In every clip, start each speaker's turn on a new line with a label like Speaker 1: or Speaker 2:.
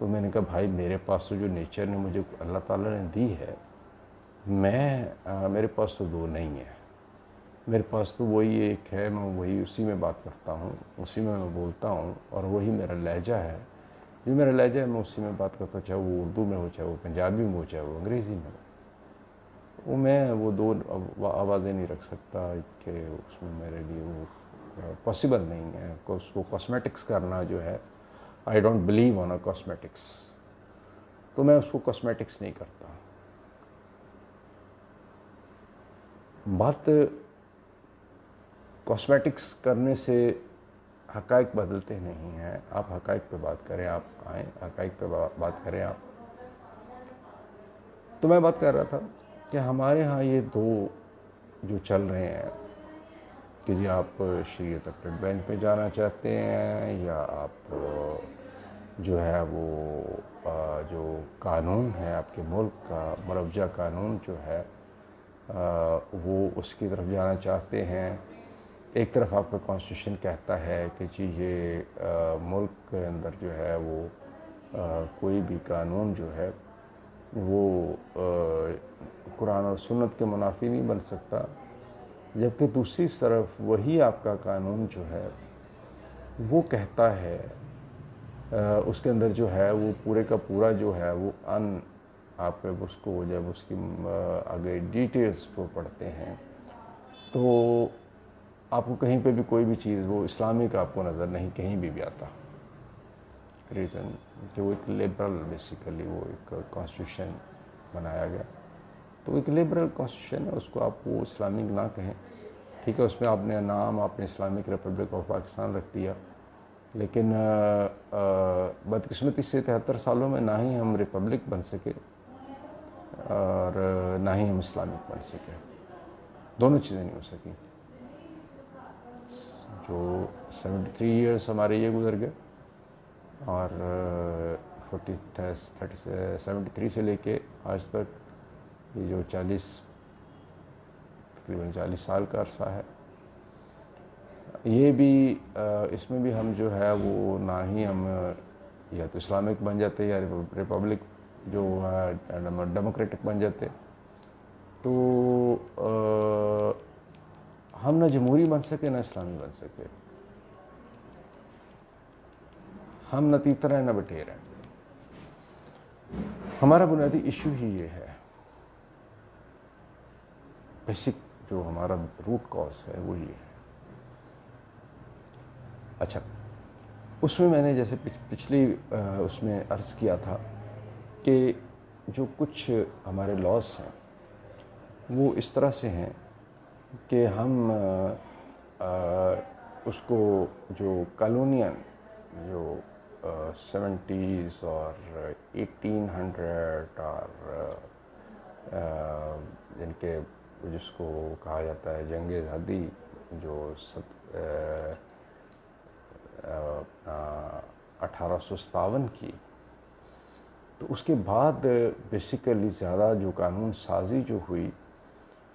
Speaker 1: تو میں نے کہا بھائی میرے پاس تو جو نیچر نے مجھے اللہ تعالیٰ نے دی ہے، میرے پاس تو دو نہیں ہے، میرے پاس تو وہی ایک ہے، میں وہی اسی میں بات کرتا ہوں، اسی میں بولتا ہوں، اور وہی میرا لہجہ ہے، جو میرا لہجہ ہے میں اسی میں بات کرتا ہوں، چاہے وہ اردو میں ہو، چاہے وہ پنجابی میں ہو، چاہے وہ انگریزی میں ہو، میں وہ دو آوازیں نہیں رکھ سکتا کہ اس میں میرے لیے وہ پاسبل نہیں ہے، اس کو کاسمیٹکس کرنا جو ہے، I don't believe on a cosmetics, تو میں اس کو کاسمیٹکس نہیں کرتا۔ بات کاسمیٹکس کرنے سے حقائق بدلتے نہیں ہیں، آپ حقائق پہ بات کریں، آپ آئیں حقائق پہ بات کریں آپ۔ تو میں بات کر رہا تھا کہ ہمارے ہاں یہ دو جو چل رہے ہیں کہ جی آپ شریعت اپڈیٹ بینچ پہ جانا چاہتے ہیں، یا آپ جو ہے وہ جو قانون ہے آپ کے ملک کا مروجہ قانون جو ہے وہ اس کی طرف جانا چاہتے ہیں۔ ایک طرف آپ کا کانسٹیٹیوشن کہتا ہے کہ جی یہ ملک کے اندر جو ہے وہ کوئی بھی قانون جو ہے وہ قرآن اور سنت کے منافی نہیں بن سکتا، جبکہ دوسری طرف وہی آپ کا قانون جو ہے وہ کہتا ہے اس کے اندر جو ہے وہ پورے کا پورا جو ہے وہ آپ اس کو جب اس کی آگے ڈیٹیلز کو پڑھتے ہیں تو آپ کو کہیں پہ بھی کوئی بھی چیز وہ اسلامک آپ کو نظر نہیں کہیں بھی آتا۔ ریزن کہ وہ ایک لبرل بیسیکلی وہ ایک کانسٹیٹیوشن بنایا گیا، تو ایک لبرل کانسٹیٹیوشن ہے، اس کو آپ وہ اسلامک نہ کہیں، ٹھیک ہے، اس میں آپ نے نام آپ نے اسلامک ریپبلک آف پاکستان رکھ دیا، لیکن بدقسمتی سے 73 سالوں میں نہ ہی ہم ریپبلک بن سکے اور نہ ہی ہم اسلامک بن سکے، دونوں چیزیں نہیں ہو سکیں۔ جو 73 ایئرس ہمارے یہ گزر گئے، اور 73 سے لے کے آج تک یہ جو تقریباً 40 سال کا عرصہ ہے، یہ بھی اس میں بھی ہم جو ہے وہ نہ ہی ہم یا تو اسلامک بن جاتے یا ریپبلک جو ڈیموکریٹک بن جاتے، تو ہم نہ جمہوری بن سکے نہ اسلامی بن سکے، ہم نہ تیتر ہیں نہ بٹیر ہیں۔ ہمارا بنیادی ایشو ہی یہ ہے، بیسک جو ہمارا روٹ کاز ہے وہ یہ ہے۔ اچھا، اس میں نے جیسے پچھلی اس میں عرض کیا تھا کہ جو کچھ ہمارے لاس ہیں وہ اس طرح سے ہیں کہ ہم اس کو جو کالونین جو 70s اور 1800 اور جن کے جس کو کہا جاتا ہے جنگ آزادی جو 1857 کی، تو اس کے بعد بیسیکلی زیادہ جو قانون سازی جو ہوئی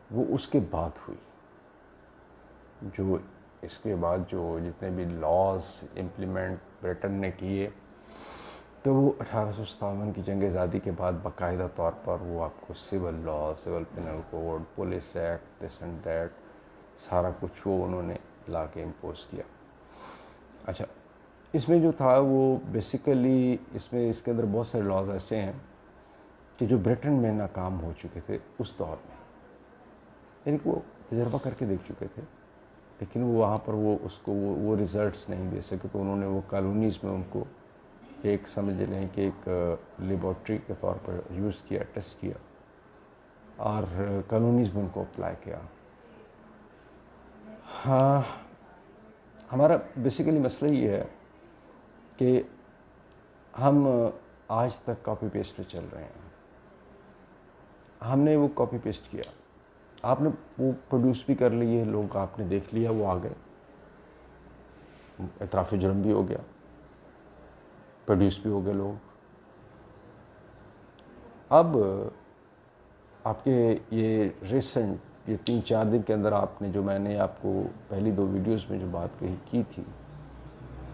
Speaker 1: وہ اس کے بعد ہوئی، جو اس کے بعد جو جتنے بھی لاز امپلیمنٹ برٹن نے کیے تو وہ 1857 کی جنگ آزادی کے بعد باقاعدہ طور پر وہ آپ کو civil law, civil penal code, police act, this and that سارا کچھ وہ انہوں نے لا کے امپوز کیا۔ اچھا، اس میں جو تھا وہ بیسیکلی اس کے اندر بہت سارے لاز ایسے ہیں کہ جو برٹن میں ناکام ہو چکے تھے اس دور میں، یعنی کہ وہ تجربہ کر کے دیکھ چکے تھے، لیکن وہ وہاں پر وہ اس کو وہ ریزلٹس نہیں دے سکے، تو انہوں نے وہ کالونیز میں ان کو ایک سمجھ لیں کہ ایک لیبارٹری کے طور پر یوز کیا، ٹیسٹ کیا، اور کالونیز میں ان کو اپلائی کیا۔ ہاں، ہمارا بیسیکلی مسئلہ یہ ہے کہ ہم آج تک کاپی پیسٹ پہ چل رہے ہیں۔ ہم نے وہ کاپی پیسٹ کیا، آپ نے وہ پروڈیوس بھی کر لی ہے، لوگ آپ نے دیکھ لیا، وہ آ گئے، اعتراف جرم بھی ہو گیا، پروڈیوس بھی ہو گئے لوگ۔ اب آپ کے یہ ریسنٹ یہ 3-4 دن کے اندر آپ نے جو میں نے آپ کو پہلی 2 ویڈیوز میں جو بات کی تھی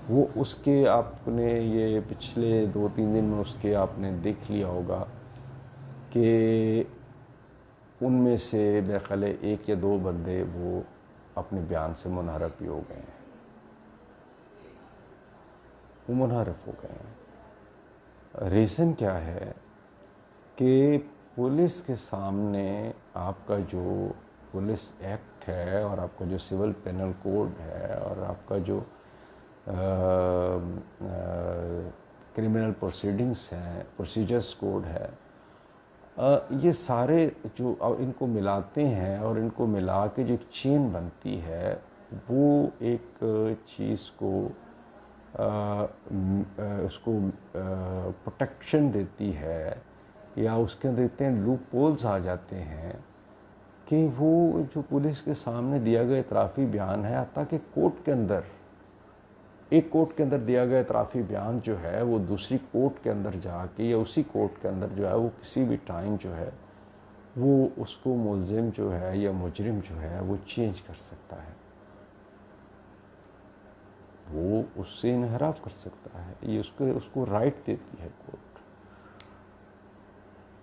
Speaker 1: وہ اس کے آپ نے یہ پچھلے 2-3 دن میں اس کے آپ نے دیکھ لیا ہوگا کہ ان میں سے میرے خیال ہے 1 یا 2 بندے وہ اپنے بیان سے منحرف بھی ہو گئے ہیں، وہ منحرف ہو گئے ہیں۔ ریزن کیا ہے کہ پولیس کے سامنے آپ کا جو پولیس ایکٹ ہے اور آپ کا جو سول پینل کوڈ ہے اور آپ کا جو کرمنل پروسیڈنگس ہیں، پروسیجرز کوڈ ہے، یہ سارے جو ان کو ملاتے ہیں اور ان کو ملا کے جو ایک چین بنتی ہے وہ ایک چیز کو اس کو پروٹیکشن دیتی ہے، یا اس کے اندر اتنے لوپ ہولز آ جاتے ہیں کہ وہ جو پولیس کے سامنے دیا گیا اعترافی بیان ہے، حتیٰ کہ کورٹ کے اندر ایک کورٹ کے اندر دیا گیا اعترافی بیان جو ہے وہ دوسری کورٹ کے اندر جا کے یا اسی کورٹ کے اندر جو ہے وہ کسی بھی ٹائم جو ہے وہ اس کو ملزم جو ہے یا مجرم جو ہے وہ چینج کر سکتا ہے، وہ اس سے انحراف کر سکتا ہے، یہ اس کو رائٹ دیتی ہے کورٹ۔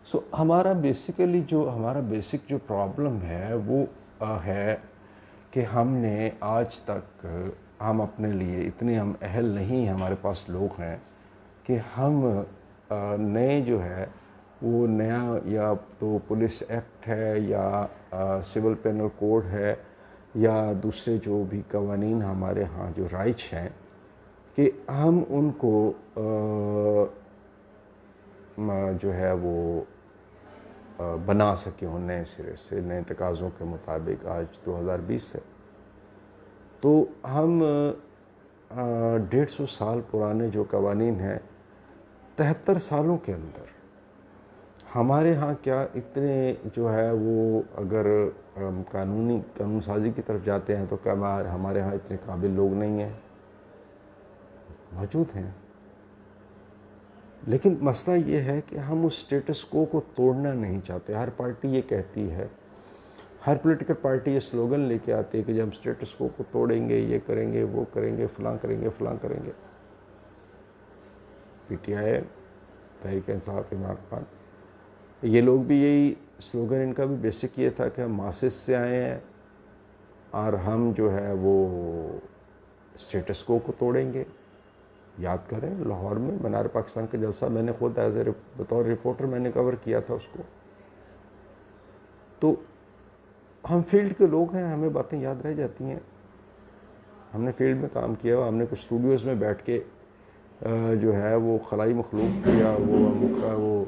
Speaker 1: سو ہمارا بیسک جو پرابلم ہے وہ ہے کہ ہم نے آج تک ہم اپنے لیے اتنے ہم اہل نہیں، ہمارے پاس لوگ ہیں کہ ہم نئے جو ہے وہ نیا یا تو پولیس ایکٹ ہے یا سول پینل کوڈ ہے یا دوسرے جو بھی قوانین ہمارے ہاں جو رائج ہیں کہ ہم ان کو جو ہے وہ بنا سکیں ہوں نئے سرے سے، نئے تقاضوں کے مطابق۔ آج 2020 ہے تو ہم 150 سال پرانے جو قوانین ہیں 73 سالوں کے اندر ہمارے ہاں کیا اتنے جو ہے وہ اگر قانون سازی کی طرف جاتے ہیں تو کیا ہمارے ہاں اتنے قابل لوگ نہیں ہیں؟ موجود ہیں، لیکن مسئلہ یہ ہے کہ ہم اس سٹیٹس کو توڑنا نہیں چاہتے۔ ہر پارٹی یہ کہتی ہے، ہر پولیٹیکل پارٹی یہ سلوگن لے کے آتی ہے کہ جب ہم سٹیٹس کو توڑیں گے، یہ کریں گے، وہ کریں گے، فلاں کریں گے، فلاں کریں گے۔ P T I, Tehreek Insaf, Imran Khan, یہ لوگ بھی یہی سلوگن، ان کا بھی بیسک یہ تھا کہ ہم ماسس سے آئے ہیں اور ہم جو ہے وہ سٹیٹس کو توڑیں گے۔ یاد کریں لاہور میں مینار پاکستان کا جلسہ میں نے خود بطور رپورٹر میں نے کور کیا تھا اس کو۔ تو ہم فیلڈ کے لوگ ہیں، ہمیں باتیں یاد رہ جاتی ہیں، ہم نے فیلڈ میں کام کیا، ہم نے کچھ اسٹوڈیوز میں بیٹھ کے جو ہے وہ خلائی مخلوق یا وہ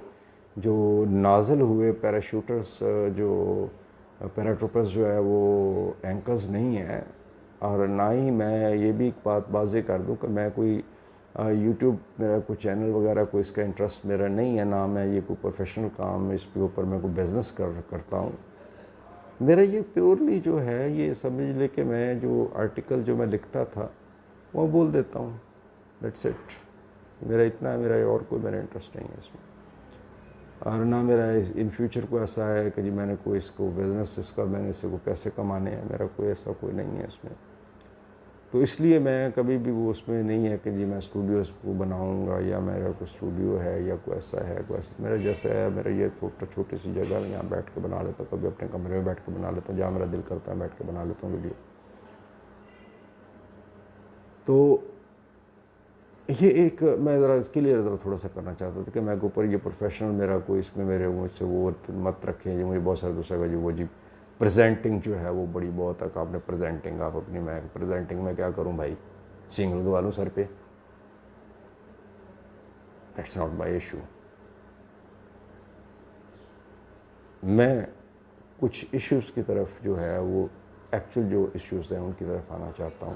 Speaker 1: جو نازل ہوئے پیراشوٹرز جو پیراٹروپرز جو ہے وہ اینکرز نہیں ہیں، اور نہ ہی میں یہ بھی ایک بات واضح کر دوں کہ میں کوئی یوٹیوب میرا کوئی چینل وغیرہ کوئی اس کا انٹرسٹ میرا نہیں ہے، نہ میں یہ کوئی پروفیشنل کام اس کے اوپر میں کوئی بزنس کرتا ہوں۔ میرا یہ پیورلی جو ہے یہ سمجھ لے کہ میں جو آرٹیکل جو میں لکھتا تھا وہ بول دیتا ہوں، دیٹس اٹ۔ میرا اور کوئی میرا انٹرسٹ نہیں ہے اس میں، اور نہ میرا ان فیوچر کو ایسا ہے کہ جی میں نے کوئی اس کو بزنس اس کا میں نے اس کو پیسے کمانے ہیں، میرا کوئی ایسا کوئی نہیں ہے اس میں۔ تو اس لیے میں کبھی بھی وہ اس میں نہیں ہے کہ جی میں اسٹوڈیوز کو بناؤں گا یا میرا کوئی اسٹوڈیو ہے یا کوئی ایسا ہے، کوئی ایسا میرا جیسا ہے، میرا یہ چھوٹی سی جگہ میں یہاں بیٹھ کے بنا لیتا ہوں، کبھی اپنے کمرے میں بیٹھ کے بنا لیتا ہوں، جہاں میرا دل کرتا ہے بیٹھ کے بنا لیتا ہوں ویڈیو۔ تو یہ ایک میں ذرا اس کے لیے تھوڑا سا کرنا چاہتا تھا کہ میں اوپر یہ پروفیشنل میرا کوئی اس میں میرے مجھ سے وہ مت رکھیں جو مجھے بہت سارے دوسرا کا جو وہ جی پریزنٹنگ جو ہے وہ بڑی بہت ہے کہ آپ نے پریزنٹنگ آپ اپنی، میں پریزنٹنگ میں کیا کروں بھائی، سنگل لگوا لوں سر پہ، دیٹس ناٹ مائی ایشو۔ میں کچھ ایشوز کی طرف جو ہے وہ ایکچوئل جو ایشوز ہیں ان کی طرف آنا چاہتا ہوں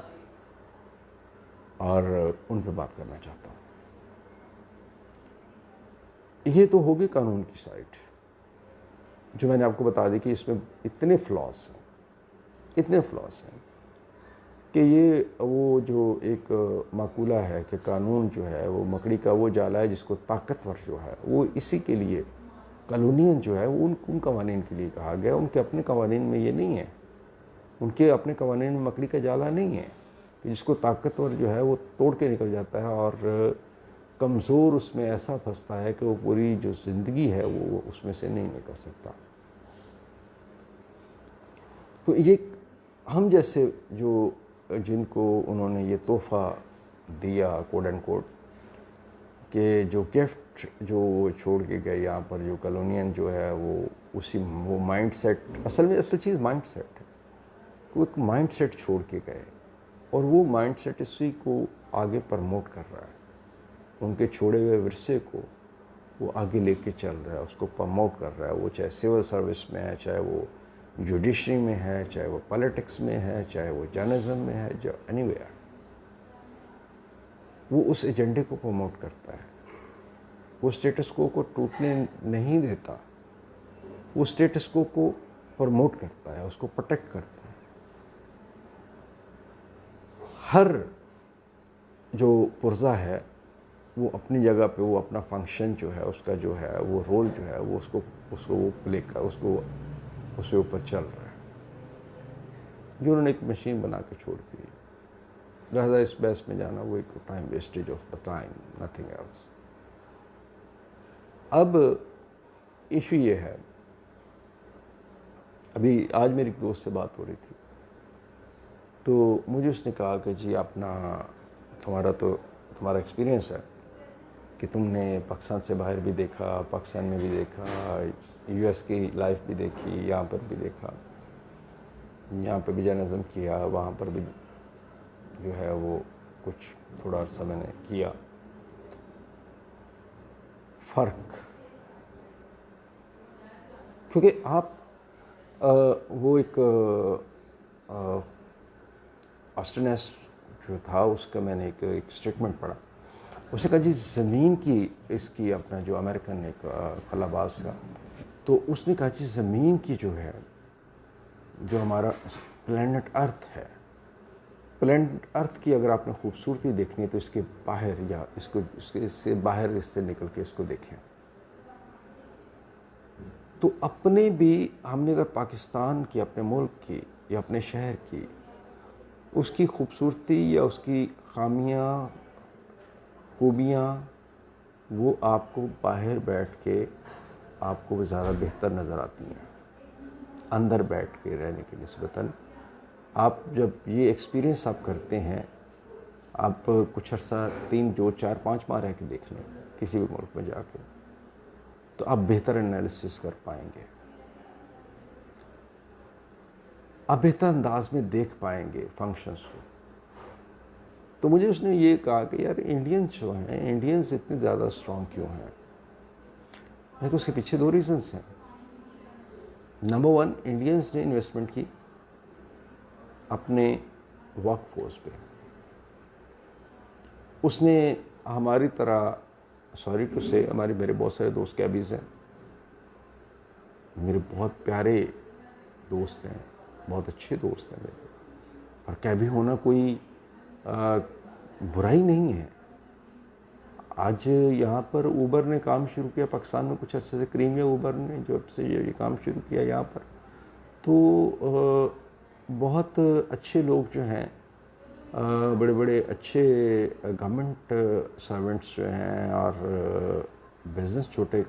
Speaker 1: اور ان پہ بات کرنا چاہتا ہوں۔ یہ تو ہوگی قانون کی سائڈ جو میں نے آپ کو بتا دی کہ اس میں اتنے فلاس ہیں کہ یہ وہ جو ایک مقولہ ہے کہ قانون جو ہے وہ مکڑی کا وہ جالا ہے جس کو طاقتور جو ہے وہ اسی کے لیے کالونین جو ہے وہ ان قوانین کے لیے کہا گیا، ان کے اپنے قوانین میں یہ نہیں ہے، ان کے اپنے قوانین میں مکڑی کا جالا نہیں ہے۔ کہ جس کو طاقتور جو ہے وہ توڑ کے نکل جاتا ہے اور کمزور اس میں ایسا پھنستا ہے کہ وہ پوری جو زندگی ہے وہ اس میں سے نہیں نکل سکتا. تو یہ ہم جیسے جو جن کو انہوں نے یہ تحفہ دیا کوڈ اینڈ کوڈ کہ جو گفٹ جو چھوڑ کے گئے یہاں پر جو کالونین جو ہے وہ مائنڈ سیٹ اصل چیز مائنڈ سیٹ ہے. وہ ایک مائنڈ سیٹ چھوڑ کے گئے اور وہ مائنڈ سیٹ اسی کو آگے پرموٹ کر رہا ہے. ان کے چھوڑے ہوئے ورثے کو وہ آگے لے کے چل رہا ہے, اس کو پرموٹ کر رہا ہے. وہ چاہے سول سروس میں ہے, چاہے وہ جوڈیشری میں ہے, چاہے وہ پالیٹکس میں ہے, چاہے وہ جرنلزم میں ہے, جو اینی ویئر وہ اس ایجنڈے کو پروموٹ کرتا ہے. وہ اسٹیٹس کو ٹوٹنے نہیں دیتا, وہ اسٹیٹس کو پروموٹ کرتا ہے, اس کو پروٹیکٹ کرتا ہے. ہر جو پرزہ ہے وہ اپنی جگہ پہ وہ اپنا فنکشن جو ہے اس کا جو ہے وہ رول جو ہے وہ اس کو پلے کر اس کے اوپر چل رہا ہے. جو انہوں نے ایک مشین بنا کے چھوڑ دی, لہٰذا اس بحث میں جانا وہ ایک time wastage of the time, nothing else. اب ایشو یہ ہے, ابھی آج میری ایک دوست سے بات ہو رہی تھی تو مجھے اس نے کہا کہ جی تمہارا ایکسپیرینس ہے کہ تم نے پاکستان سے باہر بھی دیکھا, پاکستان میں بھی دیکھا, یو ایس کی لائف بھی دیکھی, یہاں پر بھی دیکھا, یہاں پہ بھی جرنلزم کیا, وہاں پر بھی جو ہے وہ کچھ تھوڑا عرصہ میں نے کیا. فرق کیونکہ آپ وہ ایک آسٹرنیس جو تھا اس کا میں نے ایک اسٹیٹمنٹ پڑھا. اس نے کہا جی زمین کی اس کی اپنا جو امریکن ایک خلاباز کا, تو اس نے کہا جی زمین کی جو ہے جو ہمارا پلینٹ ارتھ ہے, پلینٹ ارتھ کی اگر آپ نے خوبصورتی دیکھنی ہے تو اس کے باہر یا اس سے باہر اس سے نکل کے اس کو دیکھیں. تو اپنے بھی ہم نے اگر پاکستان کی, اپنے ملک کی یا اپنے شہر کی اس کی خوبصورتی یا اس کی خامیاں خوبیاں وہ آپ کو باہر بیٹھ کے آپ کو زیادہ بہتر نظر آتی ہیں اندر بیٹھ کے رہنے کی نسبتاً. آپ جب یہ ایکسپیرینس آپ کرتے ہیں, آپ کچھ عرصہ 3, 2, 4, 5 ماہ رہ کے دیکھ لیں کسی بھی ملک میں جا کے, تو آپ بہتر انالیسس کر پائیں گے, آپ بہتر انداز میں دیکھ پائیں گے فنکشنز کو. تو مجھے اس نے یہ کہا کہ یار انڈینز جو ہیں, انڈینز اتنے زیادہ اسٹرانگ کیوں ہیں؟ میں کہ اس کے پیچھے 2 ریزنز ہیں. نمبر 1, انڈینز نے انویسٹمنٹ کی اپنے ورک فورس پہ. اس نے ہماری طرح, سوری ٹو سے, میرے بہت سارے دوست کیبیز ہیں, میرے بہت پیارے دوست ہیں, بہت اچھے دوست ہیں میرے, اور کیبی ہونا کوئی برائی نہیں ہے. آج یہاں پر اوبر نے کام شروع کیا پاکستان میں کچھ عرصے سے, کریمیا اوبر نے جب سے یہ کام شروع کیا یہاں پر, تو بہت اچھے لوگ جو ہیں, بڑے بڑے اچھے گورنمنٹ سرونٹس جو ہیں, اور بزنس چھوٹے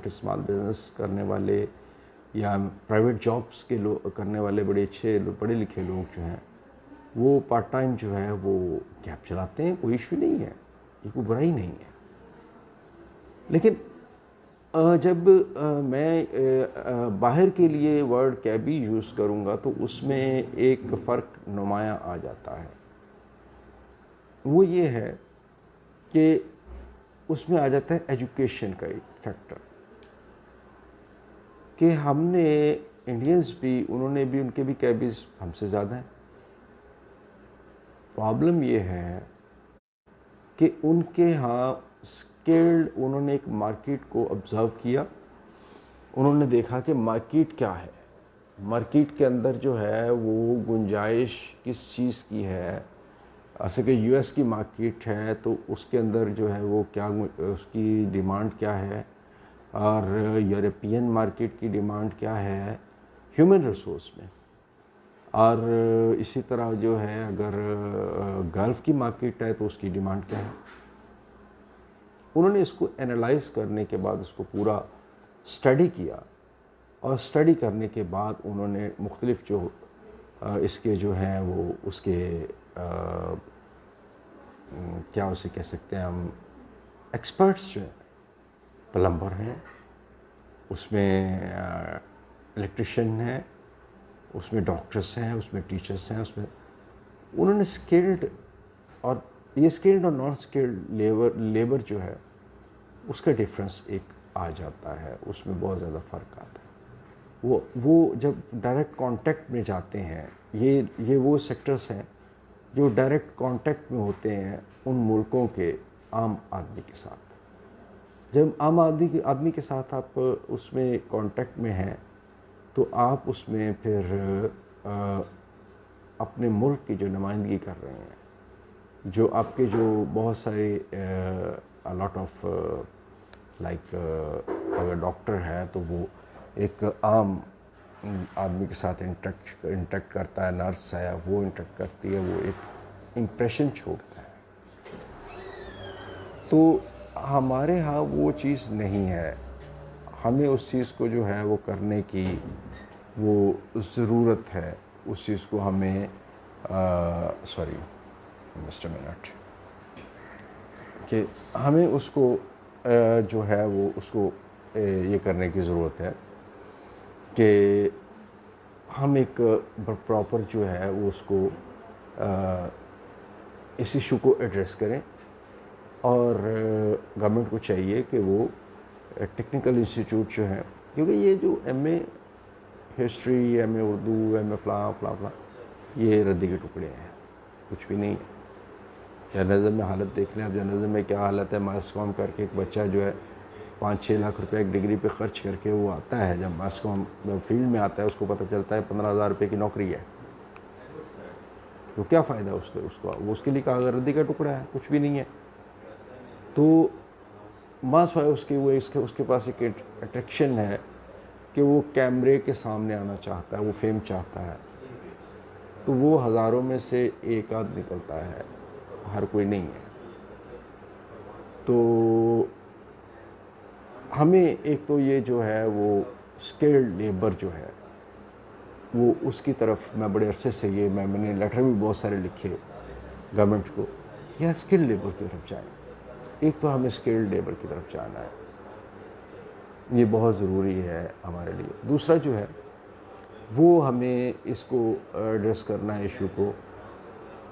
Speaker 1: اسمال بزنس کرنے والے یا پرائیویٹ جابس کے کرنے والے بڑے اچھے پڑھے لکھے لوگ جو ہیں, وہ پارٹ ٹائم جو ہے وہ کیب چلاتے ہیں. کوئی ایشو نہیں ہے, یہ کوئی برائی نہیں ہے. لیکن جب میں باہر کے لیے ورڈ کیبی یوز کروں گا تو اس میں ایک فرق نمایاں آ جاتا ہے. وہ یہ ہے کہ اس میں آ جاتا ہے ایجوکیشن کا ایک فیکٹر, کہ ہم نے انڈینز بھی, انہوں نے بھی, ان کے بھی کیبیز ہم سے زیادہ ہیں. پرابلم یہ ہے کہ ان کے ہاں اسکلڈ, انہوں نے ایک مارکیٹ کو آبزرو کیا, انہوں نے دیکھا کہ مارکیٹ کیا ہے, مارکیٹ کے اندر جو ہے وہ گنجائش کس چیز کی ہے. ایسے کہ یو ایس کی مارکیٹ ہے تو اس کے اندر جو ہے وہ کیا, اس کی ڈیمانڈ کیا ہے, اور یورپین مارکیٹ کی ڈیمانڈ کیا ہے ہیومن ریسورس میں. اور اسی طرح جو ہے اگر گلف کی مارکیٹ ہے تو اس کی ڈیمانڈ کیا ہے. انہوں نے اس کو انالائز کرنے کے بعد اس کو پورا اسٹڈی کیا, اور اسٹڈی کرنے کے بعد انہوں نے مختلف جو اس کے جو ہیں وہ اس کے کیا اسے کہہ سکتے ہیں ہم, ایکسپرٹس جو ہیں, پلمبر ہیں, اس میں الیکٹریشین ہیں, اس میں ڈاکٹرس ہیں, اس میں ٹیچرس ہیں, اس میں انہوں نے اسکلڈ, اور یہ اسکلڈ اور نان اسکلڈ لیبر جو ہے اس کا ڈفرینس ایک آ جاتا ہے, اس میں بہت زیادہ فرق آتا ہے. وہ جب ڈائریکٹ کانٹیکٹ میں جاتے ہیں, یہ وہ سیکٹرز ہیں جو ڈائریکٹ کانٹیکٹ میں ہوتے ہیں ان ملکوں کے عام آدمی کے ساتھ. جب عام آدمی کے ساتھ آپ اس میں کانٹیکٹ میں ہیں تو آپ اس میں پھر اپنے ملک کی جو نمائندگی کر رہے ہیں, جو آپ کے جو بہت سارے لاٹ آف لائک اگر ڈاکٹر ہے تو وہ ایک عام آدمی کے ساتھ انٹریکٹ کرتا ہے, نرس ہے وہ انٹریکٹ کرتی ہے, وہ ایک امپریشن چھوڑتا ہے. تو ہمارے ہاں وہ چیز نہیں ہے, ہمیں اس چیز کو جو ہے وہ کرنے کی وہ ضرورت ہے, اس چیز کو ہمیں سوری مسٹر منٹ کہ ہمیں اس کو جو ہے وہ اس کو یہ کرنے کی ضرورت ہے کہ ہم ایک پراپر جو ہے وہ اس کو اس ایشو کو ایڈریس کریں, اور گورنمنٹ کو چاہیے کہ وہ ٹیکنیکل انسٹیٹیوٹ جو ہیں, کیونکہ یہ جو ایم اے ہسٹری, ایم اے اردو, ایم اے فلاں فلاں فلاں, یہ ردی کے ٹکڑے ہیں, کچھ بھی نہیں ہے. جرنلزم میں حالت دیکھ لیں آپ, جرنلزم میں کیا حالت ہے. ماس کام کر کے ایک بچہ جو ہے 5-6 لاکھ روپے ایک ڈگری پہ خرچ کر کے وہ آتا ہے, جب ماس کام فیلڈ میں آتا ہے اس کو پتہ چلتا ہے 15,000 روپے کی نوکری ہے, تو کیا فائدہ اس کو وہ اس کے لیے کاغذ ردی کا ٹکڑا ہے, کچھ بھی نہیں ہے. تو ماس اس کے پاس ایک اٹریکشن ہے کہ وہ کیمرے کے سامنے آنا چاہتا ہے, وہ فیم چاہتا ہے, تو وہ ہزاروں میں سے ایک آدھ نکلتا ہے, ہر کوئی نہیں ہے. تو ہمیں ایک تو یہ جو ہے وہ اسکلڈ لیبر جو ہے وہ اس کی طرف, میں بڑے عرصے سے یہ میں نے لیٹر بھی بہت سارے لکھے گورنمنٹ کو, یا اسکلڈ لیبر کی طرف جائیں. ایک تو ہمیں اسکلڈ لیبر کی طرف جانا ہے, یہ بہت ضروری ہے ہمارے لیے. دوسرا جو ہے وہ ہمیں اس کو ایڈریس کرنا ہے ایشو کو,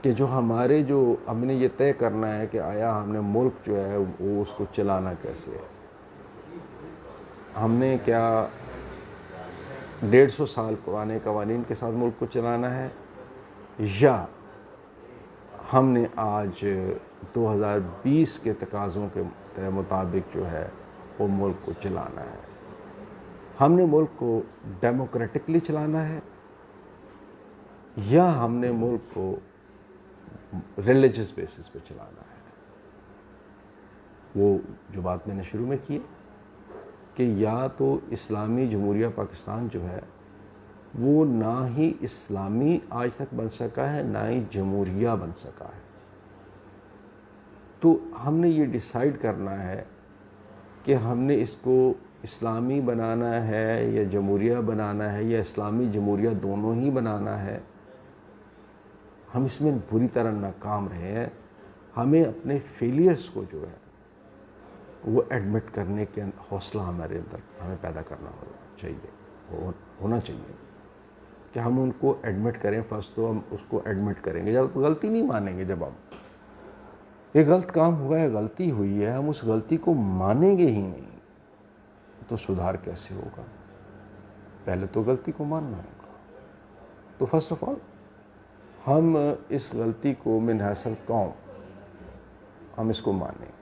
Speaker 1: کہ جو ہمارے جو ہم نے یہ طے کرنا ہے کہ آیا ہم نے ملک جو ہے وہ اس کو چلانا کیسے ہے. ہم نے کیا 150 سال پرانے قوانین کے ساتھ ملک کو چلانا ہے, یا ہم نے آج 2020 کے تقاضوں کے مطابق جو ہے وہ ملک کو چلانا ہے. ہم نے ملک کو ڈیموکریٹکلی چلانا ہے, یا ہم نے ملک کو ریلیجس بیسس پہ چلانا ہے. وہ جو بات میں نے شروع میں کی کہ یا تو اسلامی جمہوریہ پاکستان جو ہے وہ نہ ہی اسلامی آج تک بن سکا ہے, نہ ہی جمہوریہ بن سکا ہے. تو ہم نے یہ ڈیسائیڈ کرنا ہے کہ ہم نے اس کو اسلامی بنانا ہے یا جمہوریہ بنانا ہے, یا اسلامی جمہوریہ دونوں ہی بنانا ہے. ہم اس میں بری طرح ناکام رہے ہیں. ہمیں اپنے فیلیئرز کو جو ہے وہ ایڈمٹ کرنے کے حوصلہ ہمارے اندر ہمیں پیدا کرنا ہونا چاہیے کہ ہم ان کو ایڈمٹ کریں. فرسٹ تو ہم اس کو ایڈمٹ کریں گے, جب غلطی نہیں مانیں گے. جب ہم یہ غلط کام ہوا ہے, غلطی ہوئی ہے, ہم اس غلطی کو مانیں گے ہی نہیں تو سدھار کیسے ہوگا. پہلے تو غلطی کو ماننا ہوگا. تو فرسٹ آف آل ہم اس غلطی کو من حیث القوم ہم اس کو مانیں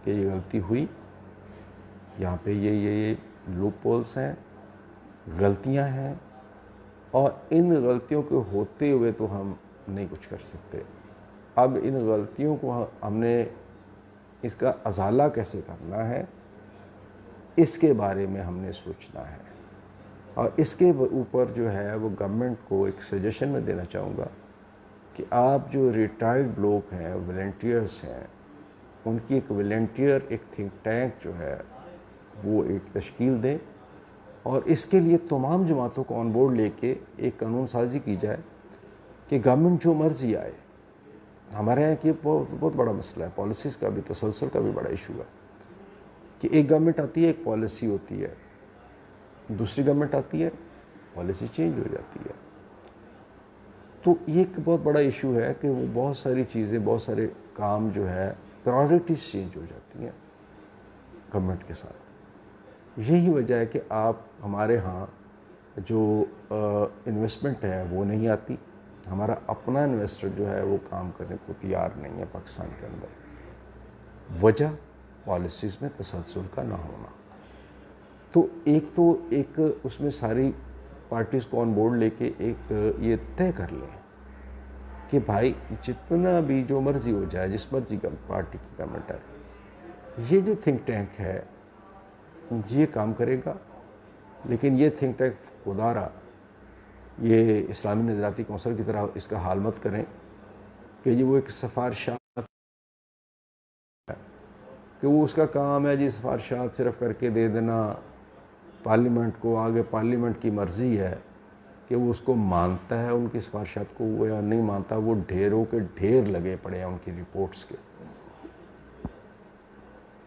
Speaker 1: کہ یہ غلطی ہوئی, یہاں پہ یہ لوپ ہولس ہیں, غلطیاں ہیں, اور ان غلطیوں کے ہوتے ہوئے تو ہم نہیں کچھ کر سکتے. اب ان غلطیوں کو ہم نے اس کا ازالہ کیسے کرنا ہے اس کے بارے میں ہم نے سوچنا ہے. اور اس کے اوپر جو ہے وہ گورنمنٹ کو ایک سجیشن میں دینا چاہوں گا کہ آپ جو ریٹائرڈ لوگ ہیں، والنٹیئرس ہیں، ان کی ایک والنٹیئر ایک تھنک ٹینک جو ہے وہ ایک تشکیل دیں، اور اس کے لیے تمام جماعتوں کو آن بورڈ لے کے ایک قانون سازی کی جائے کہ گورنمنٹ جو مرضی آئے. ہمارے یہاں یہ بہت بڑا مسئلہ ہے، پالیسیز کا بھی، تسلسل کا بھی بڑا ایشو ہے کہ ایک گورنمنٹ آتی ہے، ایک پالیسی ہوتی ہے، دوسری گورنمنٹ آتی ہے، پالیسی چینج ہو جاتی ہے. تو یہ ایک بہت بڑا ایشو ہے کہ وہ بہت ساری چیزیں، بہت سارے کام جو ہے پرائورٹیز چینج ہو جاتی ہیں گورنمنٹ کے ساتھ. یہی وجہ ہے کہ آپ ہمارے ہاں جو انویسٹمنٹ ہے وہ نہیں آتی. ہمارا اپنا انویسٹر جو ہے وہ کام کرنے کو تیار نہیں ہے پاکستان کے اندر. وجہ پالیسیز میں تسلسل کا نہ ہونا. تو ایک اس میں ساری پارٹیز کو آن بورڈ لے کے ایک یہ طے کر لیں کہ بھائی جتنا بھی جو مرضی ہو جائے، جس مرضی کا پارٹی کی گورنمنٹ ہے، یہ جو تھنک ٹینک ہے یہ کام کرے گا. لیکن یہ تھنک ٹینک خدارا یہ اسلامی نظریاتی کونسل کی طرح اس کا حال مت کریں کہ یہ وہ ایک سفارشات ہے کہ وہ اس کا کام ہے جی سفارشات صرف کر کے دے دینا پارلیمنٹ کو. آگے پارلیمنٹ کی مرضی ہے کہ وہ اس کو مانتا ہے ان کی سفارشات کو وہ یا نہیں مانتا. وہ ڈھیروں کے ڈھیر لگے پڑے ہیں ان کی رپورٹس کے.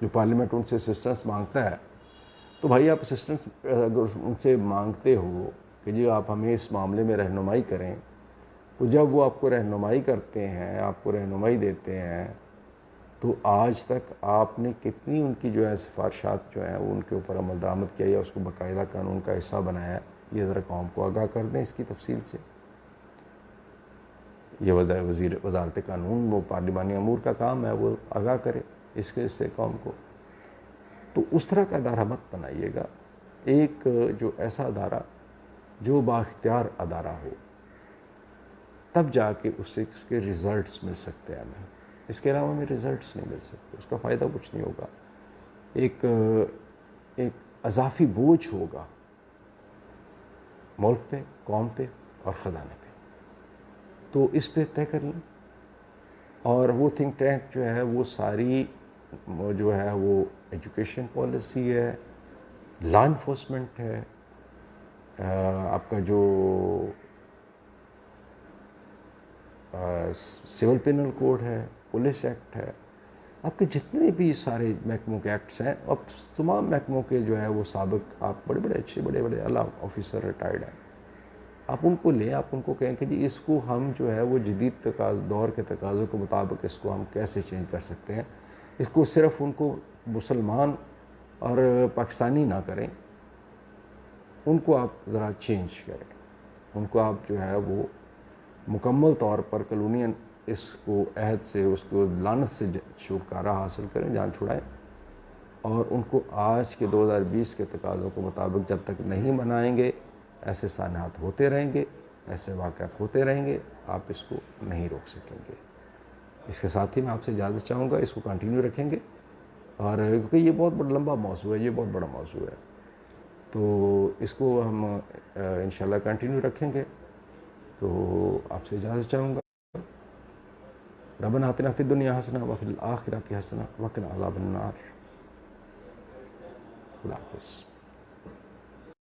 Speaker 1: جو پارلیمنٹ ان سے اسسٹنس مانگتا ہے تو بھائی آپ اسسٹنس اگر ان سے مانگتے ہو کہ جی آپ ہمیں اس معاملے میں رہنمائی کریں، تو جب وہ آپ کو رہنمائی کرتے ہیں، آپ کو رہنمائی دیتے ہیں، تو آج تک آپ نے کتنی ان کی جو ہے سفارشات جو ہیں وہ ان کے اوپر عمل درآمد کیا یا اس کو باقاعدہ قانون کا حصہ بنایا ہے؟ یہ ذرا قوم کو آگاہ کر دیں اس کی تفصیل سے. یہ وزارت قانون وہ پارلیمانی امور کا کام ہے، وہ آگاہ کرے اس کے سے قوم کو. تو اس طرح کا ادارہ مت بنائیے گا. ایک جو ایسا ادارہ جو بااختیار ادارہ ہو، تب جا کے اس سے اس کے ریزلٹس مل سکتے ہیں ہمیں. اس کے علاوہ ہمیں ریزلٹس نہیں مل سکتے، اس کا فائدہ کچھ نہیں ہوگا. ایک اضافی بوجھ ہوگا ملک پہ، قوم پہ اور خزانے پہ. تو اس پہ طے کر لیں. اور وہ تھنک ٹینک جو ہے وہ ساری جو ہے وہ ایجوکیشن پالیسی ہے، لا انفورسمنٹ ہے، آپ کا جو سول پینل کوڈ ہے، پولیس ایکٹ ہے، آپ کے جتنے بھی سارے محکموں کے ایکٹس ہیں، اب تمام محکموں کے جو ہے وہ سابق آپ بڑے بڑے اچھے بڑے بڑے اعلیٰ آفیسر ریٹائرڈ ہیں، آپ ان کو لیں. آپ ان کو کہیں کہ جی اس کو ہم جو ہے وہ جدید دور کے تقاضوں کے مطابق اس کو ہم کیسے چینج کر سکتے ہیں. اس کو صرف ان کو مسلمان اور پاکستانی نہ کریں، ان کو آپ ذرا چینج کریں. ان کو آپ جو ہے وہ مکمل طور پر کلونین اس کو عہد سے، اس کو لعنت سے چھٹکارا حاصل کریں، جان چھڑائیں. اور ان کو آج کے 2020 کے تقاضوں کے مطابق جب تک نہیں بنائیں گے، ایسے سانحات ہوتے رہیں گے، ایسے واقعات ہوتے رہیں گے، آپ اس کو نہیں روک سکیں گے. اس کے ساتھ ہی میں آپ سے اجازت چاہوں گا، اس کو کنٹینیو رکھیں گے. اور کیونکہ یہ بہت بڑا لمبا موضوع ہے، یہ بہت بڑا موضوع ہے، تو اس کو ہم انشاءاللہ کنٹینیو رکھیں گے. تو آپ سے اجازت چاہوں گا. ربنا آتنا فی الدنیا حسنہ وفی الآخرۃ حسنہ وقنا عذاب النار. اللہ حافظ.